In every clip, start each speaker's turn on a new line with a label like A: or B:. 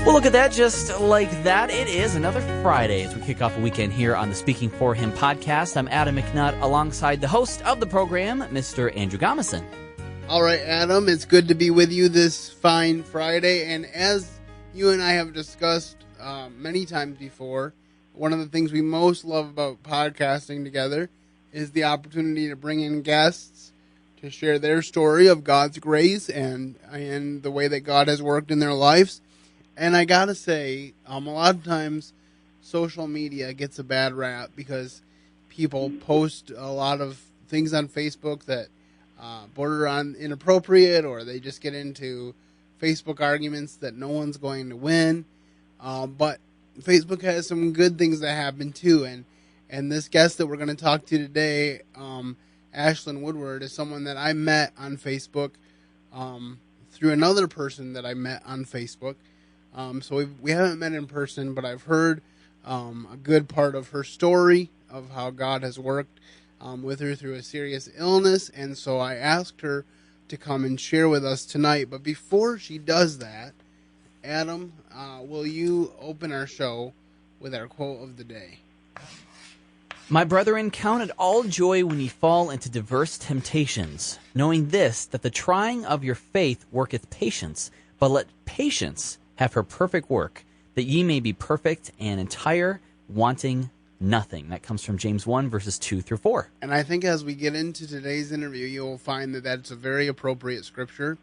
A: Well, look at that. Just like that, it is another Friday as we kick off a weekend here on the Speaking For Him podcast. I'm Adam McNutt alongside the host of the program, Mr. Andrew Gomison.
B: All right, Adam, it's good to be with you this fine Friday. And as you and I have discussed many times before, one of the things we most love about podcasting together is the opportunity to bring in guests to share their story of God's grace and the way that God has worked in their lives. And I gotta say, a lot of times social media gets a bad rap because people post a lot of things on Facebook that border on inappropriate, or they just get into Facebook arguments that no one's going to win. But Facebook has some good things that happen too. And this guest that we're going to talk to today, Ashlyn Woodward, is someone that I met on Facebook through another person that I met on Facebook. So we haven't met in person, but I've heard a good part of her story of how God has worked with her through a serious illness. And so I asked her to come and share with us tonight. But before she does that, Adam, will you open our show with our quote of the day?
A: My brethren, count it all joy when ye fall into diverse temptations, knowing this, that the trying of your faith worketh patience, but let patience have her perfect work, that ye may be perfect and entire, wanting nothing. That comes from James 1, verses 2 through 4.
B: And I think as we get into today's interview, you'll find that that's a very appropriate scripture.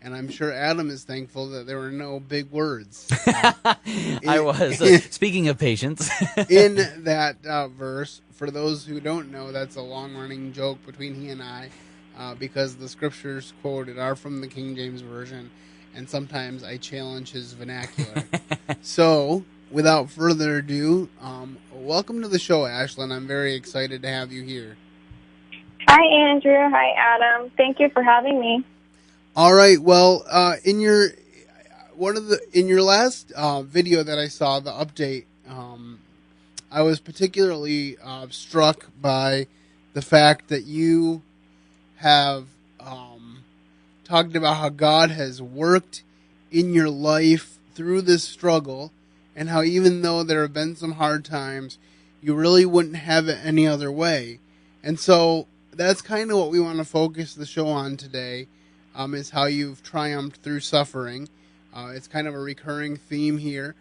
B: And I'm sure Adam is thankful that there were no big words.
A: I was. Speaking of patience.
B: In that verse, for those who don't know, that's a long-running joke between he and I, because the scriptures quoted are from the King James Version, and sometimes I challenge his vernacular. So, without further ado, welcome to the show, Ashlyn. I'm very excited to have you here.
C: Hi, Andrew. Hi, Adam. Thank you for having me.
B: All right. Well, in your last video that I saw, the update, I was particularly struck by the fact that you have talked about how God has worked in your life through this struggle, and how even though there have been some hard times, you really wouldn't have it any other way. And so that's kind of what we want to focus the show on today. Is how you've triumphed through suffering. It's kind of a recurring theme here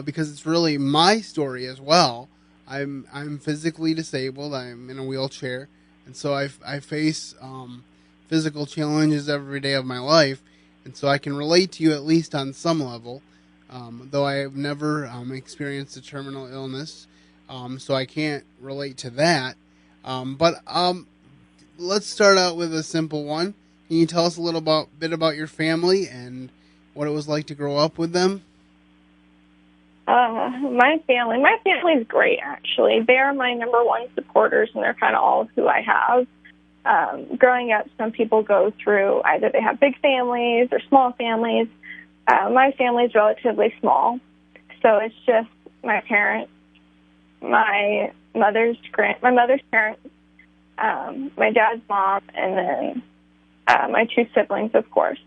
B: because it's really my story as well. I'm physically disabled. I'm in a wheelchair, and so I face physical challenges every day of my life, and so I can relate to you at least on some level. Though I have never experienced a terminal illness, so I can't relate to that. But let's start out with a simple one. Can you tell us a little bit about your family and what it was like to grow up with them?
C: My family is great, actually. They're my number one supporters, and they're kind of all of who I have. Growing up, some people go through either they have big families or small families. My family is relatively small, so it's just my parents, my mother's parents, my dad's mom, and then my two siblings, of course.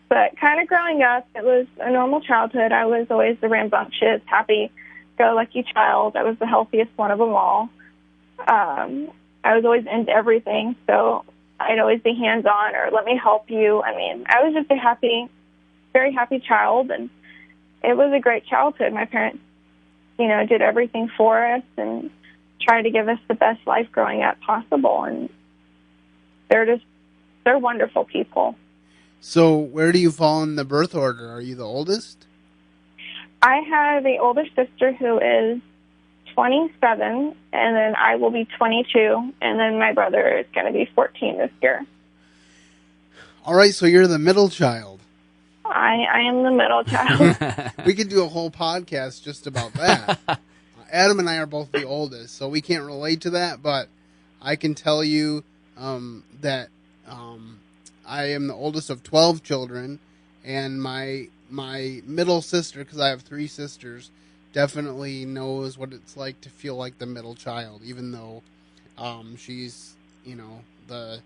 C: But kind of growing up, it was a normal childhood. I was always the rambunctious, happy-go-lucky child. I was the healthiest one of them all. I was always into everything, so I'd always be hands-on or let me help you. I mean, I was just a very happy child, and it was a great childhood. My parents, did everything for us and tried to give us the best life growing up possible, and they're wonderful people.
B: So where do you fall in the birth order? Are you the oldest?
C: I have the older sister who is 27, and then I will be 22, and then my brother is going to be 14 this year.
B: All right, so you're the middle child.
C: I am the middle child.
B: We could do a whole podcast just about that. Adam and I are both the oldest, so we can't relate to that, but I can tell you that I am the oldest of 12 children, and my middle sister, because I have three sisters, definitely knows what it's like to feel like the middle child, even though she's, the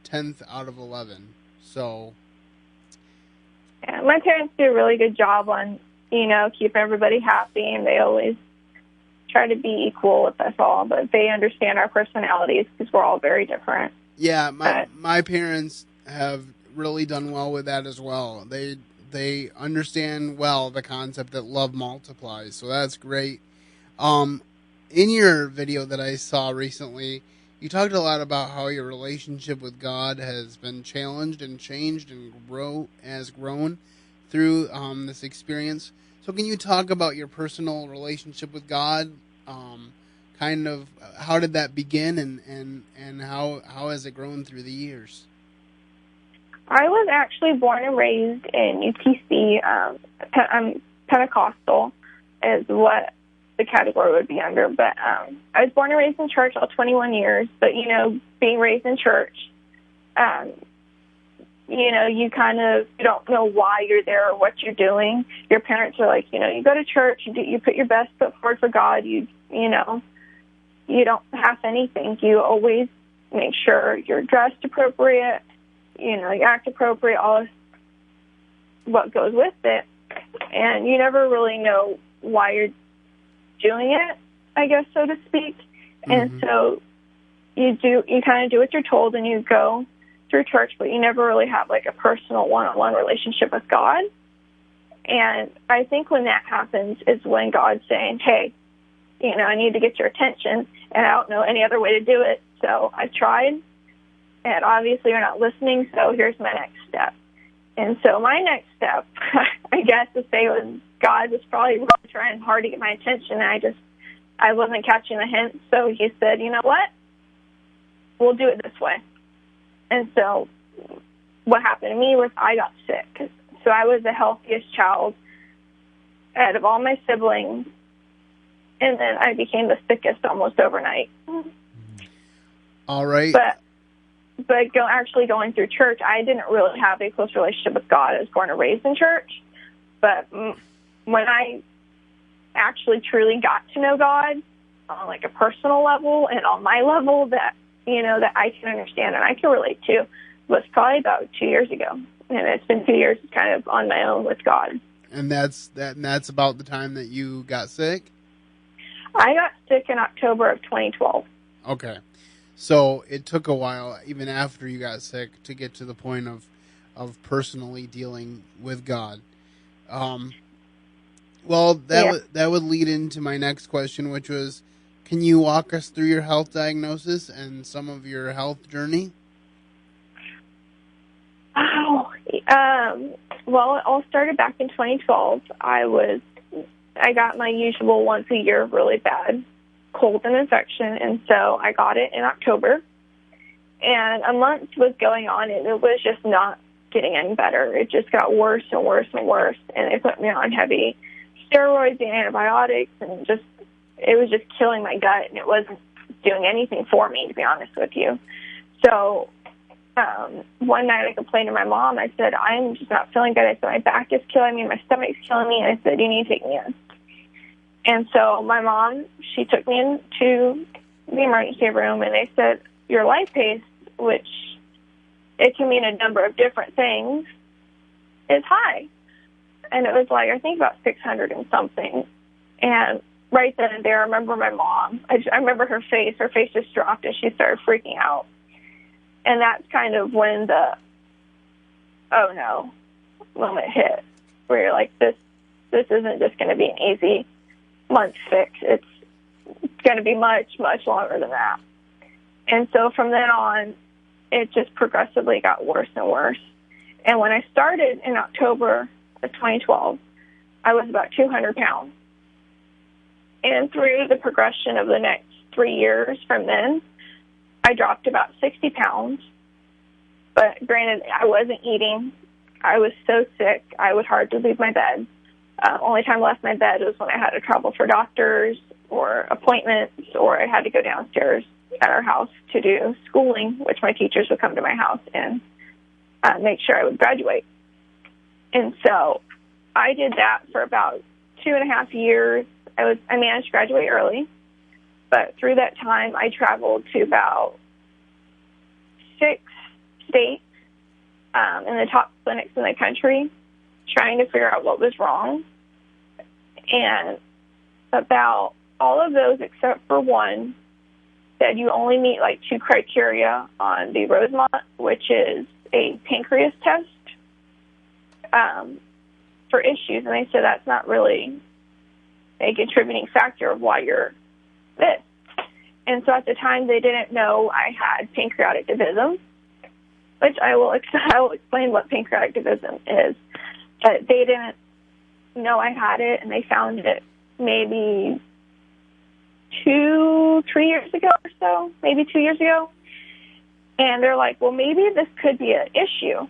B: 10th out of 11. So
C: yeah, my parents do a really good job on keep everybody happy, and they always try to be equal with us all, but they understand our personalities because we're all very different.
B: Yeah, my parents have really done well with that as well. They understand well the concept that love multiplies, so that's great. In your video that I saw recently, you talked a lot about how your relationship with God has been challenged and changed and grown through this experience. So can you talk about your personal relationship with God? Kind of how did that begin, and how has it grown through the years?
C: I was actually born and raised in UTC. I'm Pentecostal is what the category would be under. But I was born and raised in church all 21 years. But, being raised in church, you don't know why you're there or what you're doing. Your parents are like, you go to church, you put your best foot forward for God. You don't half anything. You always make sure you're dressed appropriate, you act appropriate, all of what goes with it. And you never really know why you're doing it, I guess, so to speak. Mm-hmm. And so you kind of do what you're told, and you go through church, but you never really have like a personal one-on-one relationship with God. And I think when that happens is when God's saying, hey, I need to get your attention, and I don't know any other way to do it. So I've tried, and obviously you're not listening, so here's my next step. And so my next step, I guess to say, was God was probably really trying hard to get my attention, and I wasn't catching the hint. So he said, you know what? We'll do it this way. And so what happened to me was I got sick. So I was the healthiest child out of all my siblings, and then I became the sickest almost overnight.
B: All right.
C: But actually going through church, I didn't really have a close relationship with God. I was born and raised in church. But when I actually truly got to know God on like a personal level and on my level that I can understand and I can relate to, was probably about 2 years ago. And it's been 2 years kind of on my own with God.
B: And that's about the time that you got sick?
C: I got sick in October of 2012.
B: Okay. So it took a while, even after you got sick, to get to the point of personally dealing with God. That would lead into my next question, which was, can you walk us through your health diagnosis and some of your health journey?
C: Well, it all started back in 2012. I got my usual once a year really bad cold and infection, and so I got it in October. And a month was going on, and it was just not getting any better. It just got worse and worse and worse, and they put me on heavy steroids and antibiotics, and it was just killing my gut, and it wasn't doing anything for me, to be honest with you. So one night I complained to my mom. I said, I'm just not feeling good. I said, my back is killing me, my stomach's killing me. And I said, you need to take me in. And so my mom, she took me into the emergency room, and they said, your lipase, which it can mean a number of different things, is high. And it was like, I think about 600 and something. And right then and there, I remember my mom. I remember her face. Her face just dropped, and she started freaking out. And that's kind of when the, oh no, moment hit, where you're like, this isn't just going to be an easy month fix. It's going to be much, much longer than that. And so from then on, it just progressively got worse and worse. And when I started in October of 2012, I was about 200 pounds. And through the progression of the next 3 years from then, I dropped about 60 pounds. But granted, I wasn't eating. I was so sick, I would hardly leave my bed. Only time I left my bed was when I had to travel for doctors or appointments, or I had to go downstairs at our house to do schooling, which my teachers would come to my house and make sure I would graduate. And so I did that for about 2.5 years. I managed to graduate early, but through that time, I traveled to about 6 states in the top clinics in the country, trying to figure out what was wrong. And about all of those except for one said you only meet like 2 criteria on the Rosemont, which is a pancreas test for issues. And they said that's not really a contributing factor of why you're this. And so at the time, they didn't know I had pancreatic divism, which I will explain what pancreatic divism is. But they didn't know I had it, and they found it maybe 2-3 years ago or so, maybe 2 years ago. And they're like, well, maybe this could be an issue.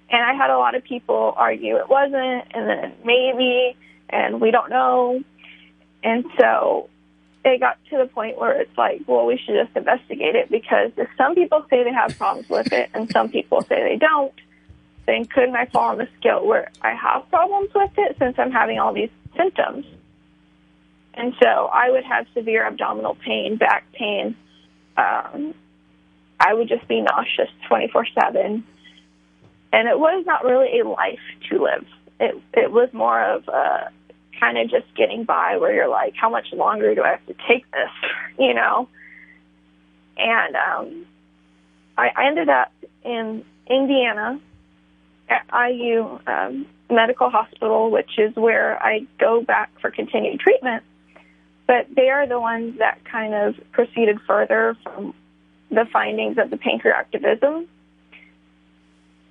C: And I had a lot of people argue it wasn't, and then maybe, and we don't know. And so they got to the point where it's like, well, we should just investigate it, because if some people say they have problems with it and some people say they don't, then couldn't I fall on the scale where I have problems with it since I'm having all these symptoms? And so I would have severe abdominal pain, back pain. I would just be nauseous 24/7. And it was not really a life to live. It was more of a kind of just getting by, where you're like, how much longer do I have to take this, you know? And I ended up in Indiana at IU Medical Hospital, which is where I go back for continued treatment. But they are the ones that kind of proceeded further from the findings of the pancreativism.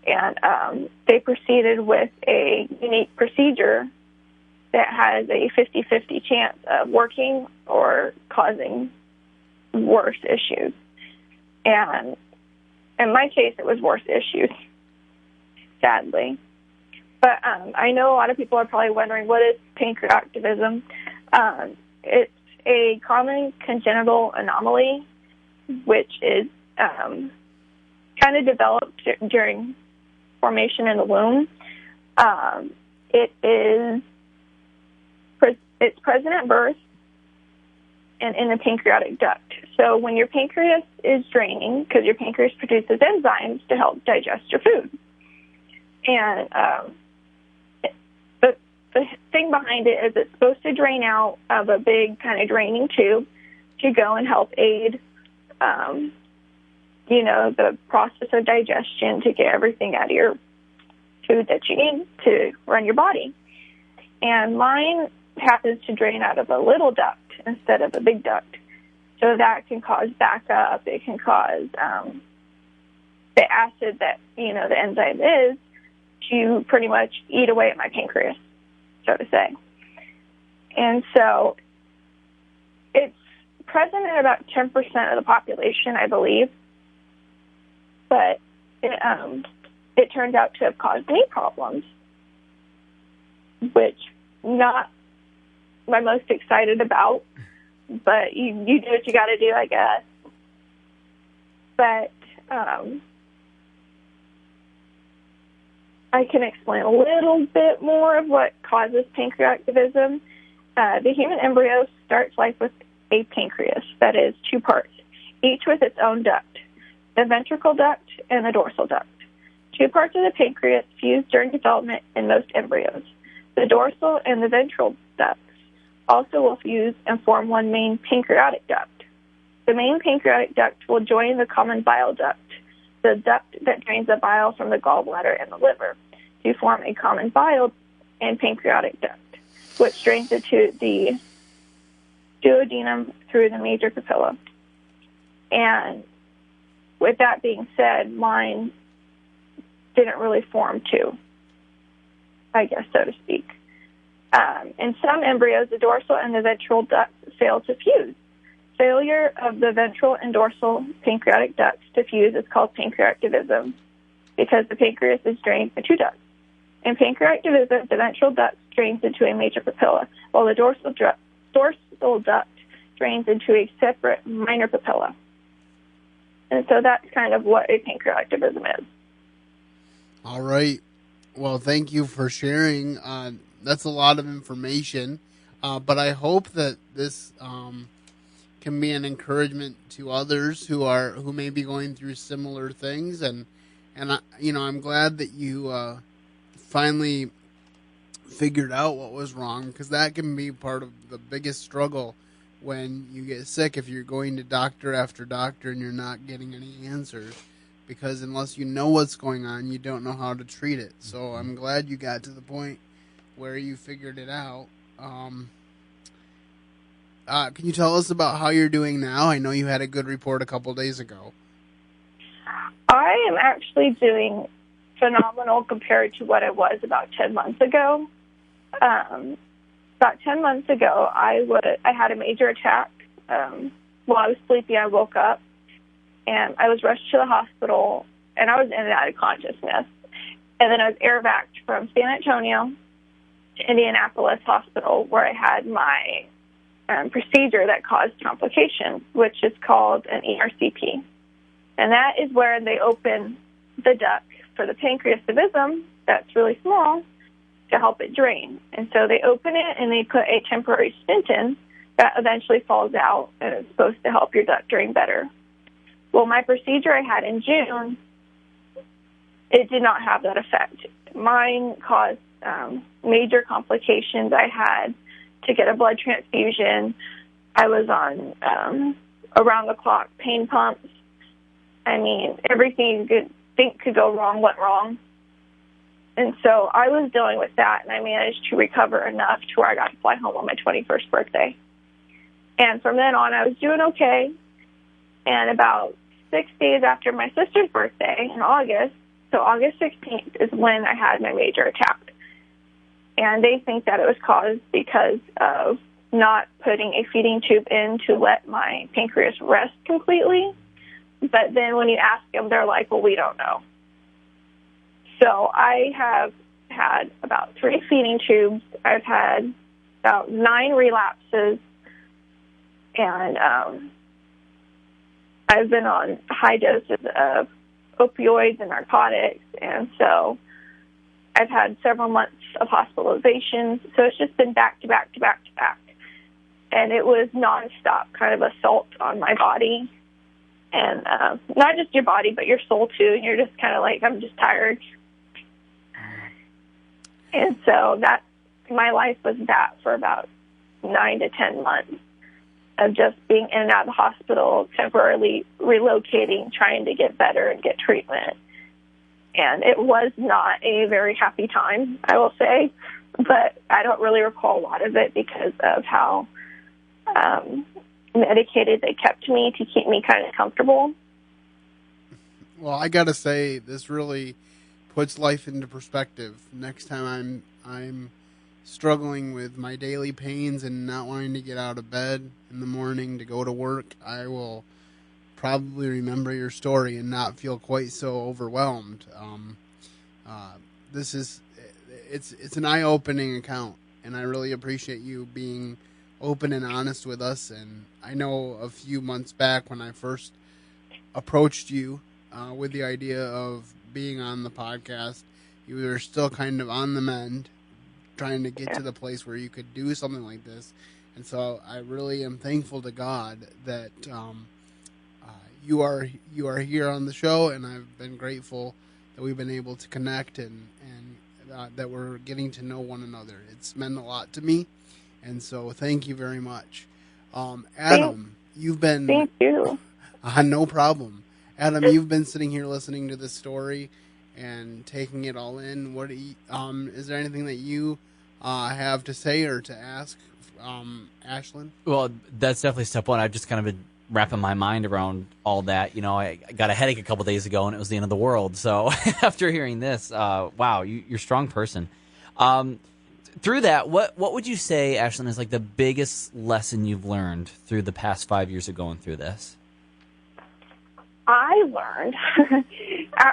C: And they proceeded with a unique procedure that has a 50-50 chance of working or causing worse issues. And in my case, it was worse issues, sadly. But I know a lot of people are probably wondering, what is pancreativism? It's a common congenital anomaly, which is kind of developed during formation in the womb. It's present at birth and in the pancreatic duct. So when your pancreas is draining, because your pancreas produces enzymes to help digest your food. And the thing behind it is it's supposed to drain out of a big kind of draining tube to go and help aid, the process of digestion, to get everything out of your food that you need to run your body. And mine happens to drain out of a little duct instead of a big duct. So that can cause backup. It can cause the acid that, the enzyme is, to pretty much eat away at my pancreas, so to say. And so it's present in about 10% of the population, I believe. But it turns out to have caused me problems, which not my most excited about. But you do what you got to do, I guess. But I can explain a little bit more of what causes pancreativism. The human embryo starts life with a pancreas, that is 2 parts, each with its own duct, the ventricle duct and the dorsal duct. 2 parts of the pancreas fuse during development in most embryos. The dorsal and the ventral ducts also will fuse and form one main pancreatic duct. The main pancreatic duct will join the common bile duct, the duct that drains the bile from the gallbladder and the liver, to form a common bile and pancreatic duct, which drains into the duodenum through the major papilla. And with that being said, mine didn't really form 2, I guess, so to speak. In some embryos, the dorsal and the ventral ducts fail to fuse. Failure of the ventral and dorsal pancreatic ducts to fuse is called pancreativism, because the pancreas is drained by 2 ducts. In pancreativism, the ventral duct drains into a major papilla, while the dorsal duct drains into a separate minor papilla. And so that's kind of what a pancreativism is.
B: All right. Well, thank you for sharing. That's a lot of information, but I hope that this can be an encouragement to others who may be going through similar things, and I'm glad that you finally figured out what was wrong, because that can be part of the biggest struggle when you get sick, if you're going to doctor after doctor and you're not getting any answers, because unless you know what's going on, you don't know how to treat it. So I'm glad you got to the point where you figured it out. Can you tell us about how you're doing now? I know you had a good report a couple days ago.
C: I am actually doing phenomenal compared to what I was about 10 months ago. About 10 months ago, I had a major attack. While I was sleeping, I woke up, and I was rushed to the hospital, and I was in and out of consciousness. And then I was air vac'd from San Antonio to Indianapolis Hospital, where I had my procedure that caused complications, which is called an ERCP. And that is where they open the duct for the pancreas divisum that's really small to help it drain. And so they open it and they put a temporary stent in that eventually falls out, and it's supposed to help your duct drain better. Well, my procedure I had in June, it did not have that effect. Mine caused major complications. I had to get a blood transfusion. I was on around-the-clock pain pumps. I mean, everything you could think could go wrong went wrong. And so I was dealing with that, and I managed to recover enough to where I got to fly home on my 21st birthday. And from then on, I was doing okay. And about 6 days after my sister's birthday in August, so August 16th is when I had my major attack. And they think that it was caused because of not putting a feeding tube in to let my pancreas rest completely. But then when you ask them, they're like, well, we don't know. So I have had about 3 feeding tubes. I've had about 9 relapses. And I've been on high doses of opioids and narcotics. And so I've had several months of hospitalizations. So it's just been back to back to back to back. And it was nonstop kind of assault on my body. And not just your body, but your soul, too. And you're just kind of like, I'm just tired. And so that my life was that for about 9 to 10 months of just being in and out of the hospital, temporarily relocating, trying to get better and get treatment. And it was not a very happy time, I will say. But I don't really recall a lot of it because of how medicated they kept me to keep me kind of comfortable.
B: Well, I gotta say, this really puts life into perspective. Next time I'm struggling with my daily pains and not wanting to get out of bed in the morning to go to work, I will probably remember your story and not feel quite so overwhelmed. It's an eye-opening account, and I really appreciate you being open and honest with us. And I know a few months back when I first approached you with the idea of being on the podcast, you were still kind of on the mend, trying to get to the place where you could do something like this. And so I really am thankful to God that you are here on the show, and I've been grateful that we've been able to connect and that we're getting to know one another. It's meant a lot to me, and so thank you very much. Adam, you've been...
C: Thank you.
B: No problem. Adam, you've been sitting here listening to this story and taking it all in. What is there anything that you have to say or to ask, Ashlyn?
A: Well, that's definitely step one. I've just kind of been wrapping my mind around all that. You know, I got a headache a couple days ago, and it was the end of the world. So after hearing this, wow, you're a strong person. Through that, what would you say, Ashlyn, is like the biggest lesson you've learned through the past 5 years of going through this?
C: I learned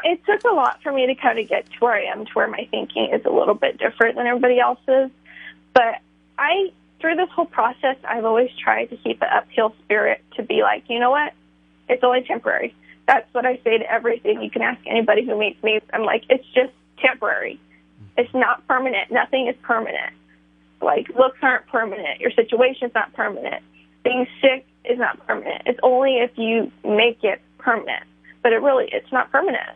C: it took a lot for me to kind of get to where I am, to where my thinking is a little bit different than everybody else's. But through this whole process, I've always tried to keep an uphill spirit, to be like, you know what? It's only temporary. That's what I say to everything. You can ask anybody who meets me. I'm like, it's just temporary. It's not permanent. Nothing is permanent. Like, looks aren't permanent. Your situation's not permanent. Being sick is not permanent. It's only if you make it permanent. But it's not permanent.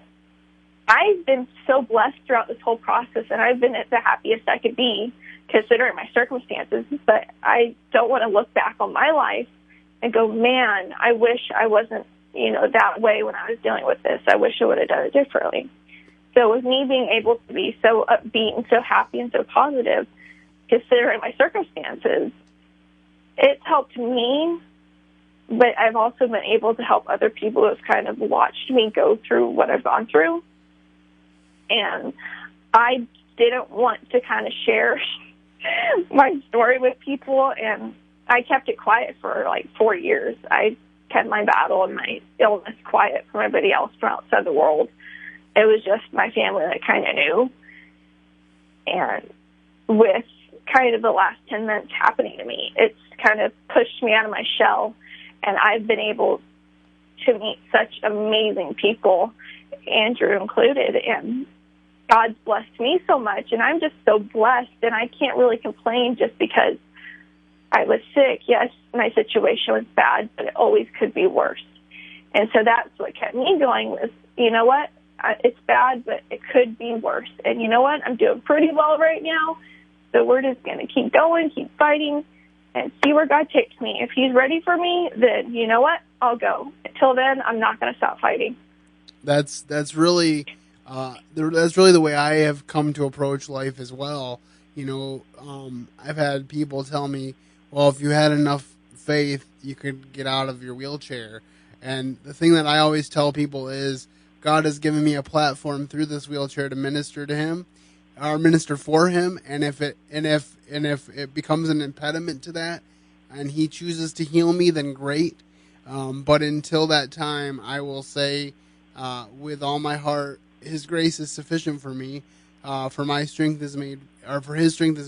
C: I've been so blessed throughout this whole process, and I've been the happiest I could be considering my circumstances, but I don't want to look back on my life and go, man, I wish I wasn't, that way when I was dealing with this. I wish I would have done it differently. So with me being able to be so upbeat and so happy and so positive, considering my circumstances, it's helped me, but I've also been able to help other people who have kind of watched me go through what I've gone through. And I didn't want to kind of share my story with people, and I kept it quiet for like 4 years. I kept my battle and my illness quiet from everybody else from outside the world. It was just my family that kind of knew. And with kind of the last 10 months happening to me, it's kind of pushed me out of my shell, and I've been able to meet such amazing people, Andrew included, and God's blessed me so much, and I'm just so blessed, and I can't really complain just because I was sick. Yes, my situation was bad, but it always could be worse. And so that's what kept me going was, you know what, it's bad, but it could be worse. And you know what, I'm doing pretty well right now, so we're just going to keep going, keep fighting, and see where God takes me. If he's ready for me, then you know what, I'll go. Until then, I'm not going to stop fighting.
B: That's really the way I have come to approach life as well. I've had people tell me, well, if you had enough faith, you could get out of your wheelchair. And the thing that I always tell people is God has given me a platform through this wheelchair to minister to him, or minister for him. And if it becomes an impediment to that, and he chooses to heal me, then great. But until that time, I will say, with all my heart, his grace is sufficient for me. For his strength is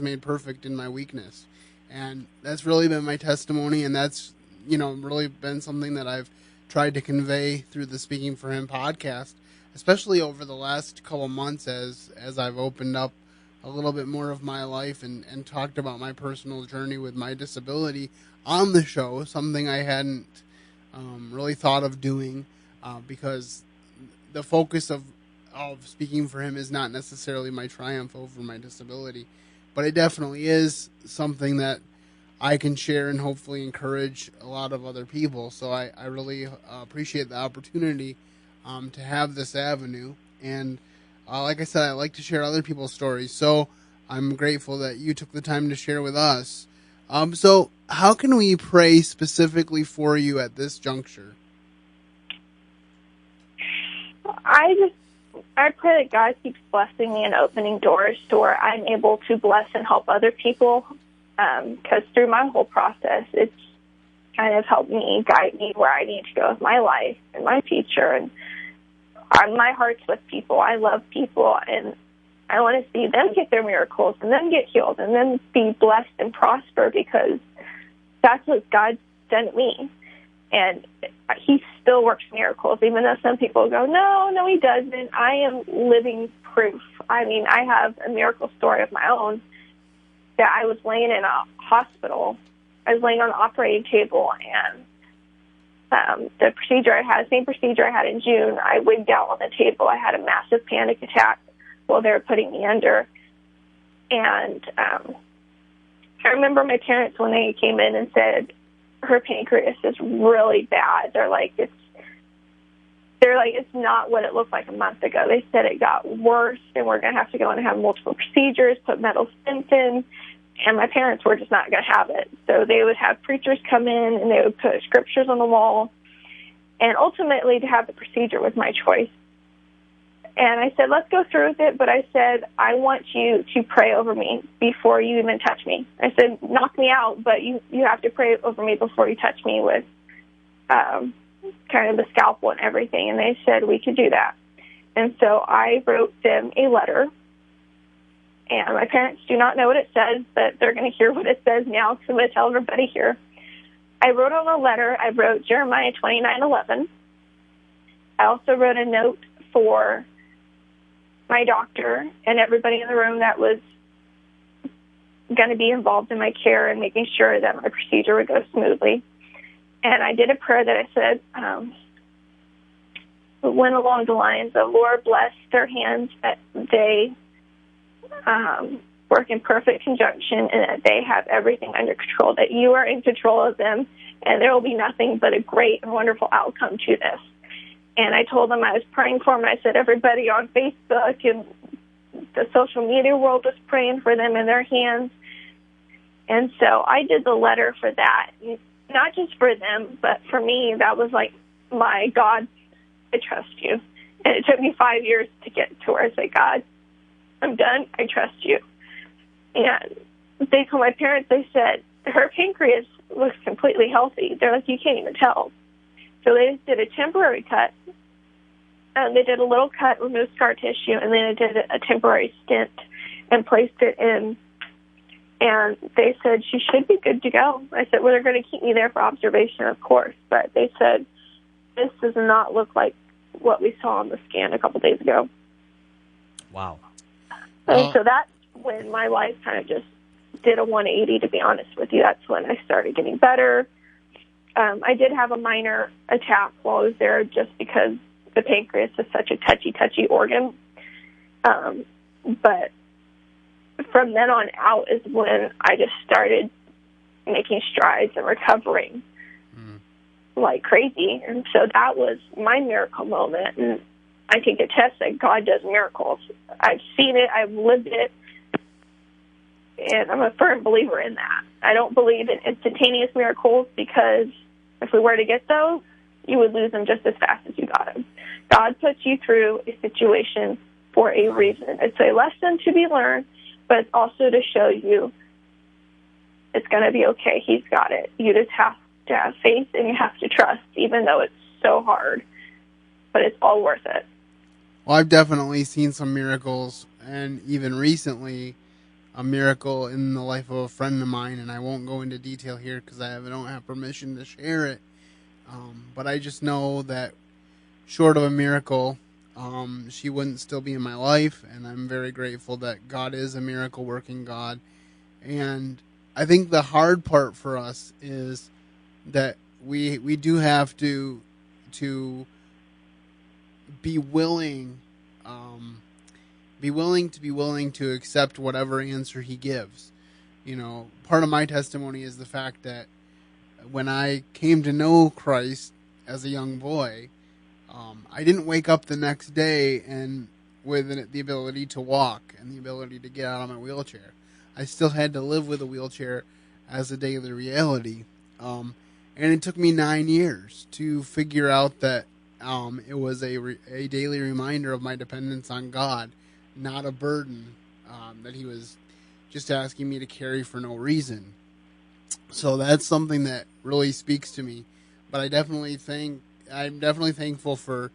B: made perfect in my weakness. And that's really been my testimony, and that's, really been something that I've tried to convey through the Speaking for Him podcast, especially over the last couple months as I've opened up a little bit more of my life and talked about my personal journey with my disability on the show, something I hadn't really thought of doing, because the focus of Speaking for Him is not necessarily my triumph over my disability, but it definitely is something that I can share and hopefully encourage a lot of other people. So I really appreciate the opportunity to have this avenue. And like I said, I like to share other people's stories. So I'm grateful that you took the time to share with us. So how can we pray specifically for you at this juncture?
C: I pray that God keeps blessing me and opening doors to where I'm able to bless and help other people, because through my whole process, it's kind of helped me, guide me where I need to go with my life and my future. And my heart's with people. I love people, and I want to see them get their miracles and them get healed and then be blessed and prosper, because that's what God's done to me. And he still works miracles, even though some people go, no, he doesn't. I am living proof. I mean, I have a miracle story of my own, that I was laying in a hospital. I was laying on the operating table, and the procedure I had, same procedure I had in June, I wigged out on the table. I had a massive panic attack while they were putting me under. And I remember my parents, when they came in and said, her pancreas is really bad. They're like, it's not what it looked like a month ago. They said it got worse, and we're going to have to go and have multiple procedures, put metal stents in, and my parents were just not going to have it. So they would have preachers come in, and they would put scriptures on the wall, and ultimately to have the procedure was my choice. And I said, let's go through with it, but I said, I want you to pray over me before you even touch me. I said, knock me out, but you have to pray over me before you touch me with kind of the scalpel and everything. And they said we could do that. And so I wrote them a letter. And my parents do not know what it says, but they're going to hear what it says now, because I'm going to tell everybody here. I wrote on a letter, I wrote Jeremiah 29:11. I also wrote a note for my doctor and everybody in the room that was going to be involved in my care and making sure that my procedure would go smoothly. And I did a prayer that I said, went along the lines of, Lord, bless their hands that they work in perfect conjunction and that they have everything under control, that you are in control of them, and there will be nothing but a great and wonderful outcome to this. And I told them I was praying for them. I said everybody on Facebook and the social media world was praying for them in their hands. And so I did the letter for that, not just for them, but for me. That was like, my God, I trust you. And it took me 5 years to get to where I say, God, I'm done. I trust you. And they told my parents, they said, her pancreas looks completely healthy. They're like, you can't even tell. So they just did a temporary cut. They did a little cut, removed scar tissue, and then they did a temporary stent and placed it in. And they said she should be good to go. I said, well, they're going to keep me there for observation, of course. But they said, this does not look like what we saw on the scan a couple days ago.
A: Wow.
C: And so that's when my life kind of just did a 180, to be honest with you. That's when I started getting better. I did have a minor attack while I was there just because the pancreas is such a touchy organ. But from then on out is when I just started making strides and recovering like crazy. And so that was my miracle moment. And I can attest that God does miracles. I've seen it. I've lived it. And I'm a firm believer in that. I don't believe in instantaneous miracles because if we were to get those, you would lose them just as fast as you got them. God puts you through a situation for a reason. It's a lesson to be learned, but it's also to show you it's going to be okay. He's got it. You just have to have faith and you have to trust, even though it's so hard. But it's all worth it.
B: Well, I've definitely seen some miracles, and even recently, a miracle in the life of a friend of mine, and I won't go into detail here because I don't have permission to share it. But I just know that short of a miracle, she wouldn't still be in my life, and I'm very grateful that God is a miracle-working God. And I think the hard part for us is that we do have to be willing to accept whatever answer he gives. You know, part of my testimony is the fact that when I came to know Christ as a young boy, I didn't wake up the next day and with the ability to walk and the ability to get out of my wheelchair. I still had to live with a wheelchair as a daily reality. And it took me 9 years to figure out that it was a daily reminder of my dependence on God, not a burden that he was just asking me to carry for no reason. So that's something that really speaks to me. But I'm definitely thankful for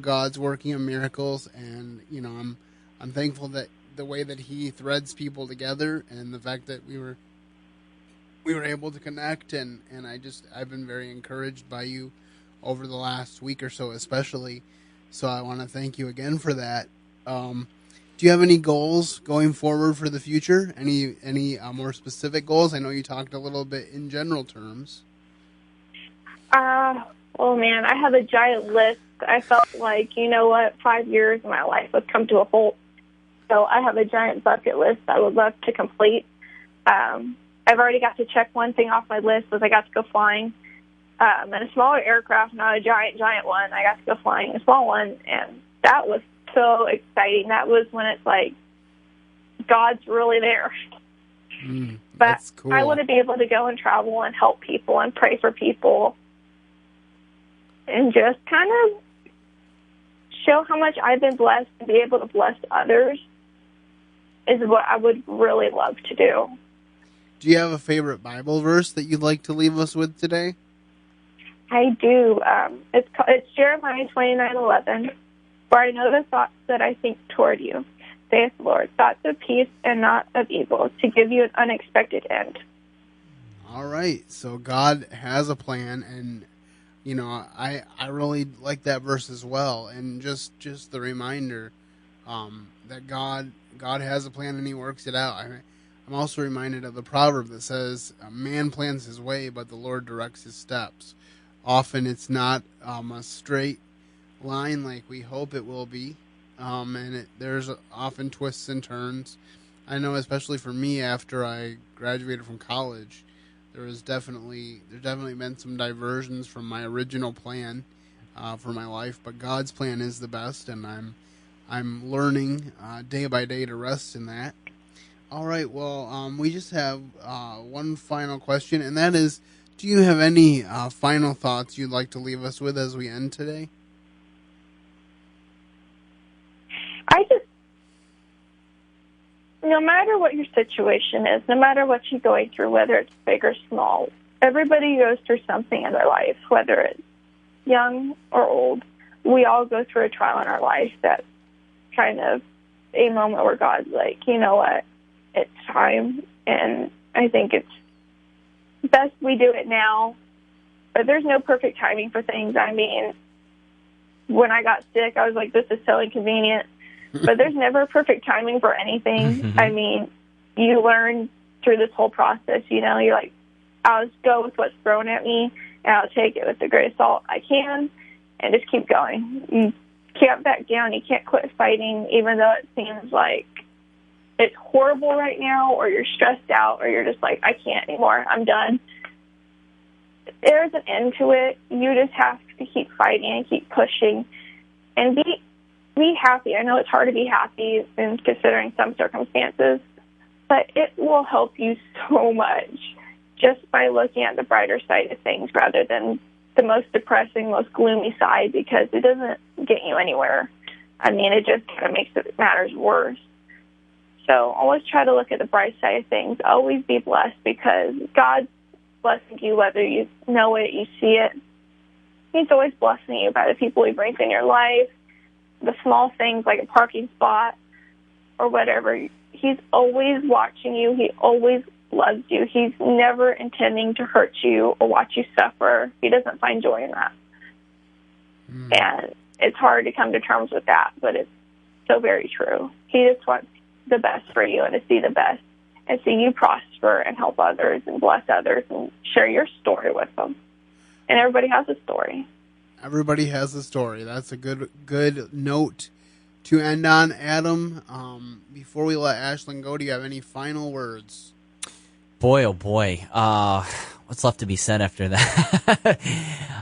B: God's working of miracles, and you know, I'm thankful that the way that he threads people together, and the fact that we were able to connect, and I've been very encouraged by you over the last week or so, especially. So I want to thank you again for that. Do you have any goals going forward for the future? Any more specific goals? I know you talked a little bit in general terms.
C: Oh man, I have a giant list. I felt like, 5 years of my life would come to a halt. So I have a giant bucket list I would love to complete. I've already got to check one thing off my list, was I got to go flying in a smaller aircraft, not a giant one. I got to go flying in a small one, and that was so exciting. That was when it's like God's really there. But
B: cool.
C: I want to be able to go and travel and help people and pray for people and just kind of show how much I've been blessed and be able to bless others is what I would really love to do.
B: Do you have a favorite Bible verse that you'd like to leave us with today?
C: I do. It's Jeremiah 29:11. For I know the thoughts that I think toward you, saith the Lord, thoughts of peace and not of evil, to give you an unexpected end.
B: All right. So God has a plan, and I really like that verse as well, and just the reminder that God has a plan and he works it out. I'm also reminded of the proverb that says, "A man plans his way, but the Lord directs his steps." Often it's not a straight line like we hope it will be. And there's often twists and turns. I know, especially for me, after I graduated from college, there's definitely been some diversions from my original plan for my life. But God's plan is the best, and I'm learning day by day to rest in that. All right, well, we just have one final question, and that is, do you have any final thoughts you'd like to leave us with as we end today?
C: No matter what your situation is, no matter what you're going through, whether it's big or small, everybody goes through something in their life, whether it's young or old. We all go through a trial in our life that's kind of a moment where God's like, you know what, it's time. And I think it's best we do it now. But there's no perfect timing for things. I mean, when I got sick, I was like, this is so inconvenient. But there's never perfect timing for anything. I mean, you learn through this whole process, you know, you're like, I'll just go with what's thrown at me, and I'll take it with the greatest salt I can, and just keep going. You can't back down. You can't quit fighting, even though it seems like it's horrible right now, or you're stressed out, or you're just like, I can't anymore. I'm done. There's an end to it. You just have to keep fighting and keep pushing and be happy. I know it's hard to be happy in considering some circumstances, but it will help you so much just by looking at the brighter side of things rather than the most depressing, most gloomy side, because it doesn't get you anywhere. I mean, it just kind of makes it matters worse. So always try to look at the bright side of things. Always be blessed, because God's blessing you whether you know it, you see it. He's always blessing you by the people he brings in your life, the small things like a parking spot or whatever. He's always watching you. He always loves you. He's never intending to hurt you or watch you suffer. He doesn't find joy in that. And it's hard to come to terms with that, but it's so very true. He just wants the best for you and to see the best and see you prosper and help others and bless others and share your story with them. And everybody has a story.
B: Everybody has a story. That's a good note to end on. Adam, before we let Ashlyn go, do you have any final words?
A: Boy, oh boy. What's left to be said after that?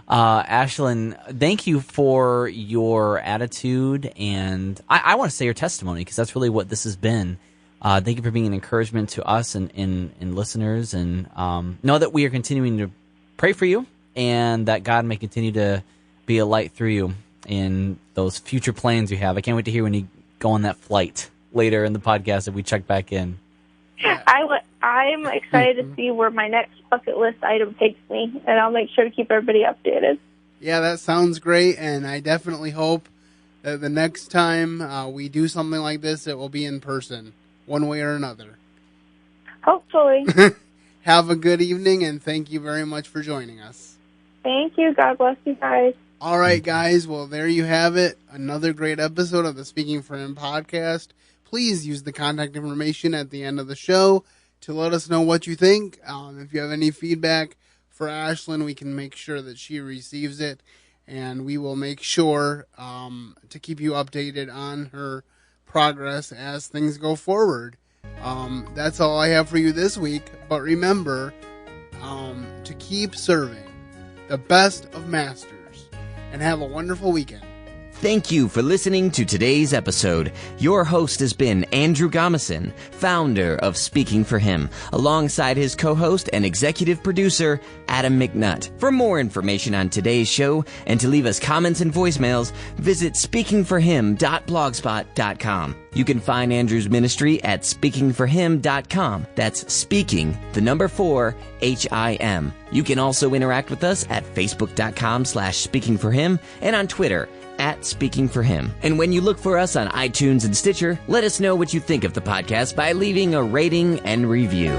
A: Ashlyn, thank you for your attitude, and I want to say your testimony, because that's really what this has been. Thank you for being an encouragement to us and listeners, and know that we are continuing to pray for you, and that God may continue to be a light through you in those future plans you have. I can't wait to hear when you go on that flight later in the podcast if we check back in.
C: I'm excited to see where my next bucket list item takes me, and I'll make sure to keep everybody updated.
B: Yeah, that sounds great, and I definitely hope that the next time we do something like this, it will be in person, one way or another.
C: Hopefully.
B: Have a good evening, and thank you very much for joining us.
C: Thank you. God bless you guys.
B: All right, guys. Well, there you have it. Another great episode of the Speaking for Him podcast. Please use the contact information at the end of the show to let us know what you think. If you have any feedback for Ashlyn, we can make sure that she receives it, and we will make sure to keep you updated on her progress as things go forward. That's all I have for you this week, but remember to keep serving the best of masters, and have a wonderful weekend.
D: Thank you for listening to today's episode. Your host has been Andrew Gomison, founder of Speaking for Him, alongside his co-host and executive producer, Adam McNutt. For more information on today's show and to leave us comments and voicemails, visit speakingforhim.blogspot.com. You can find Andrew's ministry at speakingforhim.com. That's speaking, the number 4, HIM. You can also interact with us at facebook.com/speakingforhim and on Twitter @SpeakingForHim. And when you look for us on iTunes and Stitcher, let us know what you think of the podcast by leaving a rating and review.